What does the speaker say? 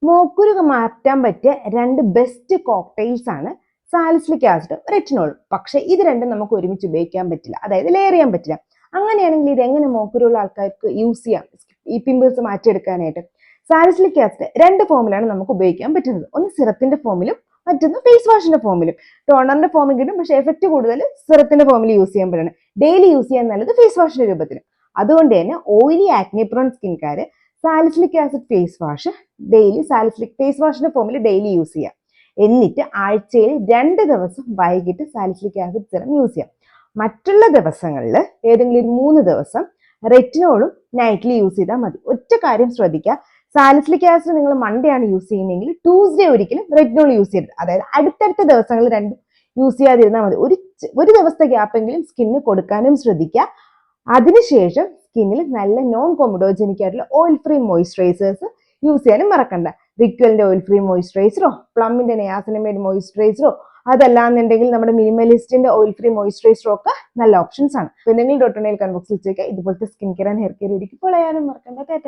മോക്കുരു മാറ്റാൻ പറ്റിയ രണ്ട് ബെസ്റ്റ് കോക്ടെയിൽസ് ആണ് സാലിസിലിക് ആസിഡ്, റെറ്റിനോൾ. പക്ഷെ ഇത് രണ്ടും നമുക്ക് ഒരുമിച്ച് ഉപയോഗിക്കാൻ പറ്റില്ല, അതായത് ലെയർ ചെയ്യാൻ പറ്റില്ല. അങ്ങനെയാണെങ്കിൽ ഇത് എങ്ങനെ മോക്കുരുള്ള ആൾക്കാർക്ക് യൂസ് ചെയ്യാം ഈ പിമ്പിൾസ് മാറ്റിയെടുക്കാനായിട്ട്? സാലിസിലിക് ആസിഡ് രണ്ട് ഫോമിലാണ് നമുക്ക് ഉപയോഗിക്കാൻ പറ്റുന്നത്. ഒന്ന് സിറത്തിന്റെ ഫോമിലും മറ്റൊന്ന് ഫേസ് വാഷിന്റെ ഫോമിലും. ടോണറിന്റെ ഫോമിൽ കിട്ടും, പക്ഷെ എഫക്ട് കൂടുതൽ സിറത്തിന്റെ ഫോമിൽ യൂസ് ചെയ്യാൻ പറ്റണം. ഡെയിലി യൂസ് ചെയ്യാൻ നല്ലത് ഫേസ് വാഷിന്റെ രൂപത്തിൽ. അതുകൊണ്ട് തന്നെ oily acne prone skincare salicylic acid face wash daily salicylic face വാഷിന്റെ ഫോമിൽ ഡെയിലി യൂസ് ചെയ്യാം. എന്നിട്ട് ആഴ്ചയിൽ 2 ദിവസം വൈകിട്ട് സാലിസിലിക് ആസിഡ് സിറം യൂസ് ചെയ്യാം. മറ്റുള്ള ദിവസങ്ങളിൽ ഏതെങ്കിലും ഒരു 3 ദിവസം റെറ്റിനോളും നൈറ്റ്ലി യൂസ് ചെയ്താൽ മതി. ഒറ്റ കാര്യം ശ്രദ്ധിക്കുക, സാലിസിലിക് ആസിഡ് നിങ്ങൾ മൺഡേ ആണ് യൂസ് ചെയ്യുന്നതെങ്കിൽ ട്യൂസ്ഡേ ഒരിക്കലും റെറ്റിനോൾ യൂസ് ചെയ്യരുത്. അതായത് അടുത്തടുത്ത ദിവസങ്ങളിൽ രണ്ടും യൂസ് ചെയ്യാതിരുന്നാൽ മതി. ഒരു ദിവസത്തെ ഗ്യാപ്പെങ്കിലും സ്കിന്നിന് കൊടുക്കാനും ശ്രദ്ധിക്കുക. അതിനുശേഷം സ്കിന്നിൽ നല്ല നോൺ കോമഡോജനിക് ആയിട്ടുള്ള ഓയിൽ ഫ്രീ മോയിസ്ചറൈസേഴ്സ് യൂസ് ചെയ്യാനും മറക്കണ്ട. റിക്വലിന്റെ ഓയിൽ ഫ്രീ മോയിസ്ചറൈസറോ പ്ലമ്മിന്റെ നിയാസിനമൈഡ് മോയിസ്ചറൈസറോ അതല്ലാന്നുണ്ടെങ്കിൽ നമ്മുടെ മിനിമലിസ്റ്റിന്റെ ഓയിൽ ഫ്രീ മോയിസ്ചറൈസറോ ഒക്കെ നല്ല ഓപ്ഷൻസ് ആണ്. എന്തെങ്കിലും ഡോട്ട് കമന്റ് ബോക്സിൽ ചോദിക്കുക. ഇതുപോലത്തെ skin care and hair care ഒരിക്കൽ ഫോളോ ചെയ്യാനും മറക്കണ്ട. ടാറ്റ.